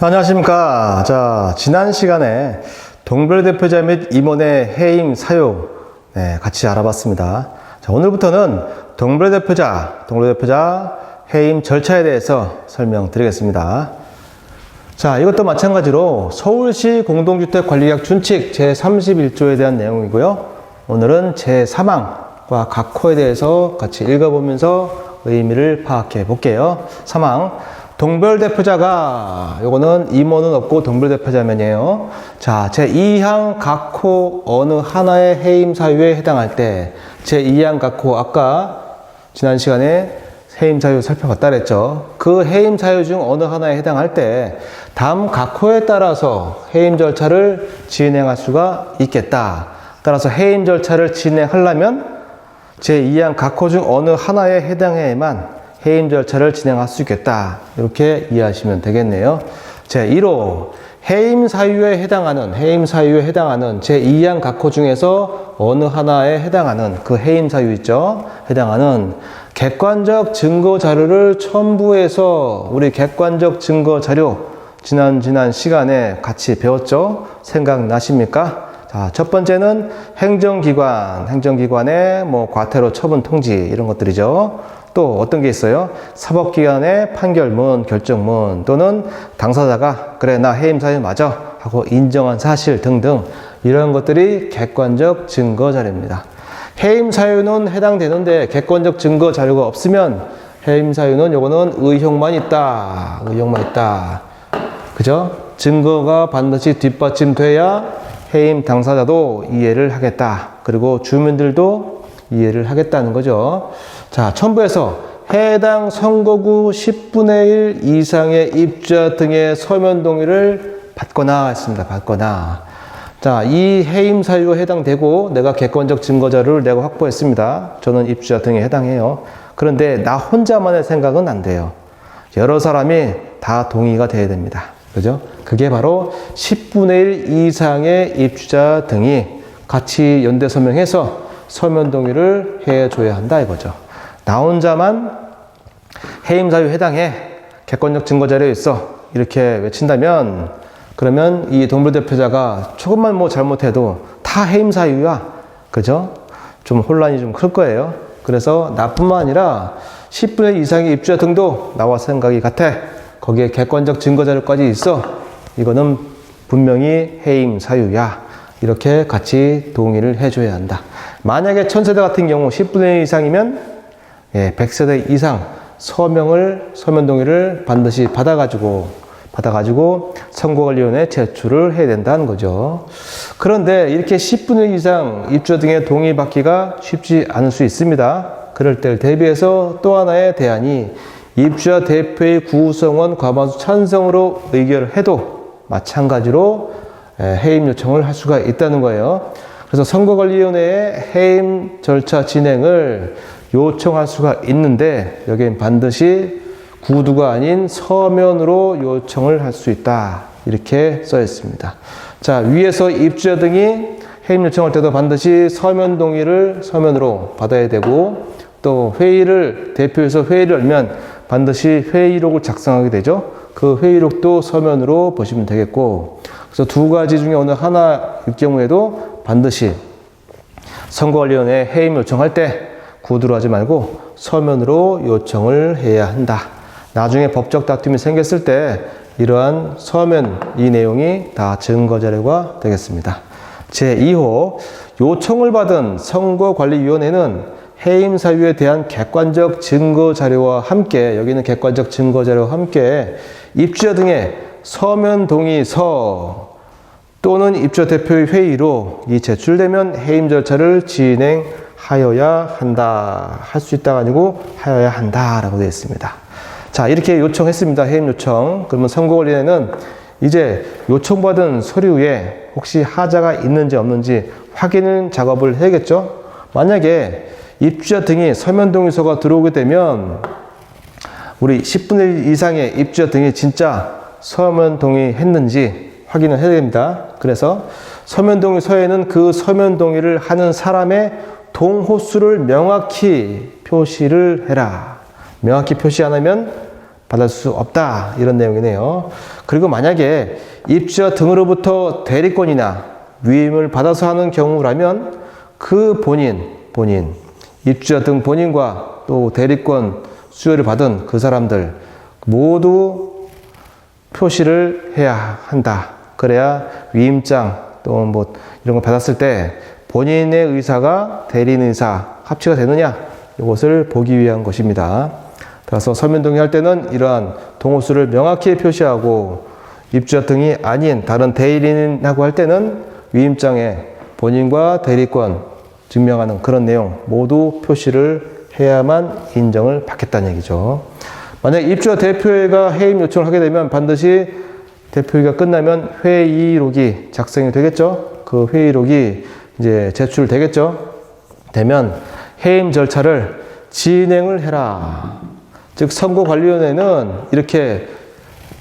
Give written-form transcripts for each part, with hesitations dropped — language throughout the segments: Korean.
안녕하십니까. 자, 지난 시간에 동별대표자 및 임원의 해임 사유 같이 알아봤습니다. 자, 오늘부터는 동별대표자 해임 절차에 대해서 설명드리겠습니다. 자, 이것도 마찬가지로 서울시 공동주택관리약 준칙 제31조에 대한 내용이고요. 오늘은 제3항과 각 호에 대해서 같이 읽어보면서 의미를 파악해 볼게요. 3항. 동별대표자가, 요거는 임원은 없고 동별대표자면이에요. 자, 제2항 각 호 어느 하나의 해임 사유에 해당할 때, 제2항 각 호, 아까 지난 시간에 해임 사유 살펴봤다 그랬죠. 그 해임 사유 중 어느 하나에 해당할 때, 다음 각 호에 따라서 해임 절차를 진행할 수가 있겠다. 따라서 해임 절차를 진행하려면 제2항 각 호 중 어느 하나에 해당해야만 해임 절차를 진행할 수 있겠다. 이렇게 이해하시면 되겠네요. 제1호 해임 사유에 해당하는 제2항 각 호 중에서 어느 하나에 해당하는 그 해임 사유 있죠. 해당하는 객관적 증거 자료를 첨부해서 우리 객관적 증거 자료 지난 시간에 같이 배웠죠. 생각나십니까? 자, 첫 번째는 행정기관의 과태료 처분 통지 이런 것들이죠. 또 어떤 게 있어요? 사법기관의 판결문, 결정문 또는 당사자가 그래 나 해임 사유 맞아 하고 인정한 사실 등등 이런 것들이 객관적 증거 자료입니다. 해임 사유는 해당되는데 객관적 증거 자료가 없으면 해임 사유는 요거는 의혹만 있다. 그죠? 증거가 반드시 뒷받침돼야 해임 당사자도 이해를 하겠다. 그리고 주민들도 이해를 하겠다는 거죠. 자, 첨부해서 해당 선거구 10분의 1 이상의 입주자 등의 서면 동의를 받거나 했습니다. 자, 이 해임 사유가 해당되고 내가 객관적 증거 자료를 내가 확보했습니다. 저는 입주자 등에 해당해요. 그런데 나 혼자만의 생각은 안 돼요. 여러 사람이 다 동의가 돼야 됩니다. 그죠? 그게 바로 10분의 1 이상의 입주자 등이 같이 연대 서명해서 서면 동의를 해줘야 한다 이거죠. 나 혼자만 해임 사유 해당해. 객관적 증거 자료에 있어. 이렇게 외친다면 그러면 이 동별대표자가 조금만 잘못해도 다 해임 사유야. 그죠? 좀 혼란이 좀 클 거예요. 그래서 나뿐만 아니라 10분의 1 이상의 입주자 등도 나와 생각이 같아. 거기에 객관적 증거 자료까지 있어. 이거는 분명히 해임 사유야. 이렇게 같이 동의를 해줘야 한다. 만약에 1000세대 같은 경우 10분의 1 이상이면 100세대 이상 서면 동의를 반드시 받아가지고 선거관리위원회에 제출을 해야 된다는 거죠. 그런데 이렇게 10분의 1 이상 입주자 등의 동의받기가 쉽지 않을 수 있습니다. 그럴 때를 대비해서 또 하나의 대안이 입주자 대표의 구성원 과반수 찬성으로 의결을 해도 마찬가지로 해임 요청을 할 수가 있다는 거예요. 그래서 선거관리위원회에 해임 절차 진행을 요청할 수가 있는데 여기엔 반드시 구두가 아닌 서면으로 요청을 할 수 있다. 이렇게 써 있습니다. 자, 위에서 입주자 등이 해임 요청할 때도 반드시 서면 동의를 서면으로 받아야 되고 또 대표에서 회의를 열면 반드시 회의록을 작성하게 되죠. 그 회의록도 서면으로 보시면 되겠고 그래서 두 가지 중에 어느 하나일 경우에도 반드시 선거관리위원회에 해임 요청할 때 구두로 하지 말고 서면으로 요청을 해야 한다. 나중에 법적 다툼이 생겼을 때 이러한 서면 이 내용이 다 증거 자료가 되겠습니다. 제2호 요청을 받은 선거관리위원회는 해임 사유에 대한 객관적 증거 자료와 함께 여기는 객관적 증거 자료와 함께 입주자 등의 서면 동의서 또는 입주자 대표의 회의로 이 제출되면 해임 절차를 진행하여야 한다. 할 수 있다가 아니고 하여야 한다라고 되어 있습니다. 자, 이렇게 요청했습니다. 해임 요청. 그러면 선거관리위원회는 이제 요청받은 서류에 혹시 하자가 있는지 없는지 확인 작업을 해야겠죠. 만약에 입주자 등이 서면 동의서가 들어오게 되면 우리 10분의 1 이상의 입주자 등이 진짜 서면 동의했는지 확인을 해야 됩니다. 그래서 서면 동의서에는 그 서면 동의를 하는 사람의 동호수를 명확히 표시를 해라. 명확히 표시 안 하면 받을 수 없다. 이런 내용이네요. 그리고 만약에 입주자 등으로부터 대리권이나 위임을 받아서 하는 경우라면 그 본인, 입주자 등 본인과 또 대리권 수여를 받은 그 사람들 모두 표시를 해야 한다. 그래야 위임장 또 뭐 이런 거 받았을 때 본인의 의사가 대리인 의사 합치가 되느냐 이것을 보기 위한 것입니다. 따라서 서면 동의할 때는 이러한 동호수를 명확히 표시하고 입주자 등이 아닌 다른 대리인하고 할 때는 위임장에 본인과 대리권 증명하는 그런 내용 모두 표시를 해야만 인정을 받겠다는 얘기죠. 만약 입주자 대표회가 해임 요청을 하게 되면 반드시 대표회가 끝나면 회의록이 작성이 되겠죠. 그 회의록이 이제 제출되겠죠. 되면 해임 절차를 진행을 해라. 즉 선거관리위원회는 이렇게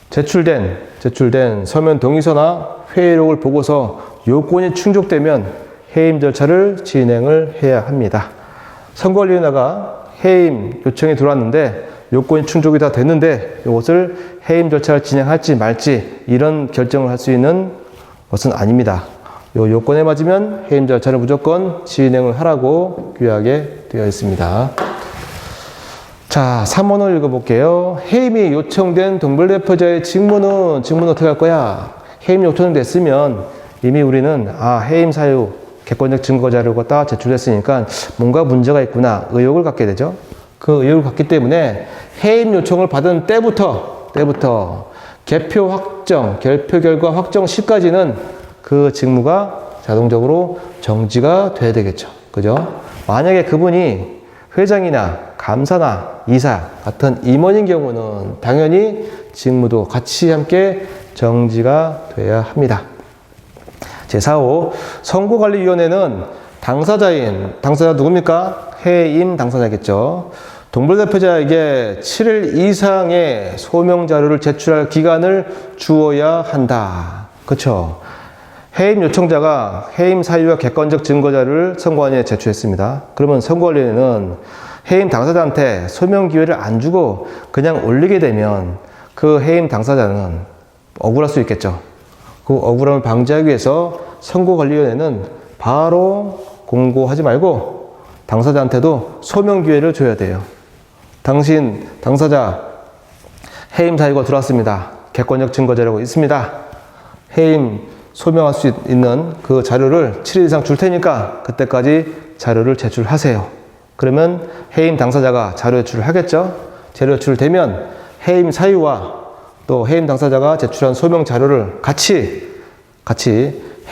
제출된 서면 동의서나 회의록을 보고서 요건이 충족되면 해임 절차를 진행을 해야 합니다. 선거관리위원회가 해임 요청이 들어왔는데 요건이 충족이 다 됐는데 이것을 해임 절차를 진행할지 말지 이런 결정을 할 수 있는 것은 아닙니다. 요 요건에 맞으면 해임 절차를 무조건 진행을 하라고 규약에 되어 있습니다. 자, 3번을 읽어볼게요. 해임이 요청된 동별대표자의 직무는 어떻게 할 거야? 해임 요청이 됐으면 이미 우리는 해임 사유 객관적 증거 자료를 갖다 제출했으니까 뭔가 문제가 있구나 의혹을 갖게 되죠. 그 의혹을 갖기 때문에 해임 요청을 받은 때부터 개표 결과 확정 시까지는 그 직무가 자동적으로 정지가 돼야 되겠죠. 그죠? 만약에 그분이 회장이나 감사나 이사 같은 임원인 경우는 당연히 직무도 같이 함께 정지가 돼야 합니다. 제4호 선거관리위원회는 당사자 누굽니까? 해임 당사자겠죠. 동별대표자에게 7일 이상의 소명자료를 제출할 기간을 주어야 한다. 그렇죠? 해임 요청자가 해임 사유와 객관적 증거자료를 선관위에 제출했습니다. 그러면 선거관리위원회는 해임 당사자한테 소명 기회를 안 주고 그냥 올리게 되면 그 해임 당사자는 억울할 수 있겠죠. 그 억울함을 방지하기 위해서 선거관리위원회는 바로 공고하지 말고 당사자한테도 소명 기회를 줘야 돼요. 당신 당사자 해임 사유가 들어왔습니다. 객관적 증거 자료가 있습니다. 해임 소명할 수 있는 그 자료를 7일 이상 줄 테니까 그때까지 자료를 제출하세요. 그러면 해임 당사자가 자료 제출을 하겠죠. 자료 제출되면 해임 사유와 또 해임 당사자가 제출한 소명 자료를 같이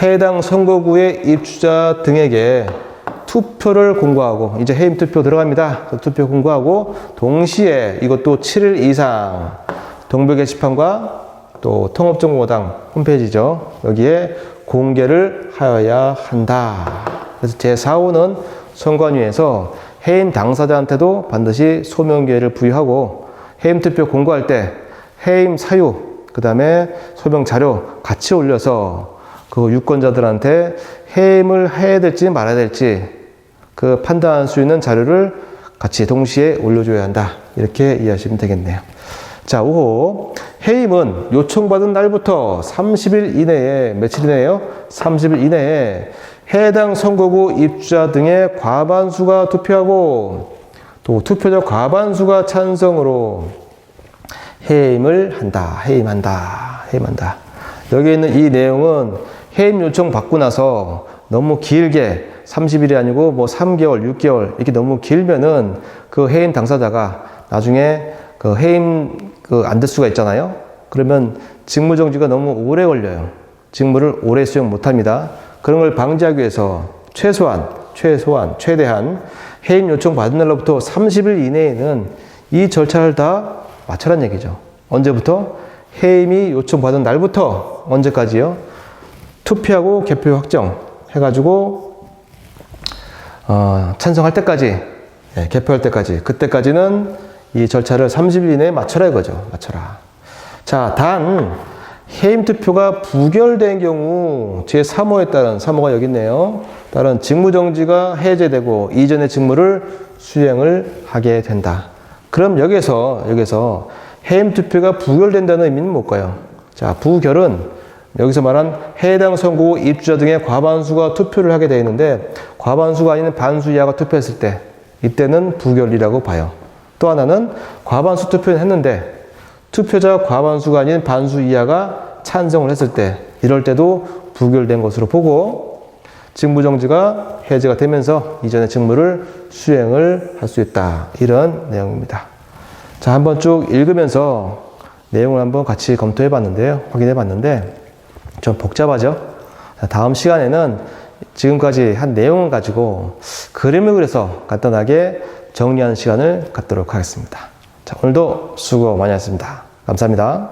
해당 선거구의 입주자 등에게 투표를 공고하고 이제 해임 투표 들어갑니다. 투표 공고하고 동시에 이것도 7일 이상 동별 게시판과 또 통합정보당 홈페이지죠. 여기에 공개를 하여야 한다. 그래서 제4호는 선관위에서 해임 당사자한테도 반드시 소명 기회를 부여하고 해임 투표 공고할 때 해임 사유 그 다음에 소명 자료 같이 올려서 그 유권자들한테 해임을 해야 될지 말아야 될지 그 판단할 수 있는 자료를 같이 동시에 올려줘야 한다. 이렇게 이해하시면 되겠네요. 자, 5호. 해임은 요청받은 날부터 30일 이내에, 며칠 이내에요? 30일 이내에 해당 선거구 입주자 등의 과반수가 투표하고 또 투표자 과반수가 찬성으로 해임을 한다. 해임한다. 여기 있는 이 내용은 해임 요청 받고 나서 너무 길게 30일이 아니고 뭐 3개월, 6개월 이렇게 너무 길면은 그 해임 당사자가 나중에 그 해임 안 될 수가 있잖아요. 그러면 직무 정지가 너무 오래 걸려요. 직무를 오래 수행 못 합니다. 그런 걸 방지하기 위해서 최대한 해임 요청 받은 날로부터 30일 이내에는 이 절차를 다 마쳐란 얘기죠. 언제부터? 해임이 요청받은 날부터 언제까지요? 투표하고 개표 확정 해가지고 찬성할 때까지 개표할 때까지 그때까지는 이 절차를 30일 이내에 맞춰라 이거죠. 맞춰라. 자, 단 해임 투표가 부결된 경우 제3호에 따른 3호가 여기 있네요. 따른 직무정지가 해제되고 이전의 직무를 수행을 하게 된다. 그럼 여기서 해임 투표가 부결된다는 의미는 뭘까요? 자, 부결은 여기서 말한 해당 선고 입주자 등의 과반수가 투표를 하게 되어 있는데 과반수가 아닌 반수 이하가 투표했을 때 이때는 부결이라고 봐요. 또 하나는 과반수 투표를 했는데 투표자 과반수가 아닌 반수 이하가 찬성을 했을 때 이럴 때도 부결된 것으로 보고 직무정지가 해제가 되면서 이전의 직무를 수행을 할 수 있다. 이런 내용입니다. 자, 한번 쭉 읽으면서 내용을 한번 같이 검토해 봤는데요. 확인해 봤는데 좀 복잡하죠? 다음 시간에는 지금까지 한 내용을 가지고 그림을 그려서 간단하게 정리하는 시간을 갖도록 하겠습니다. 자, 오늘도 수고 많이 하셨습니다. 감사합니다.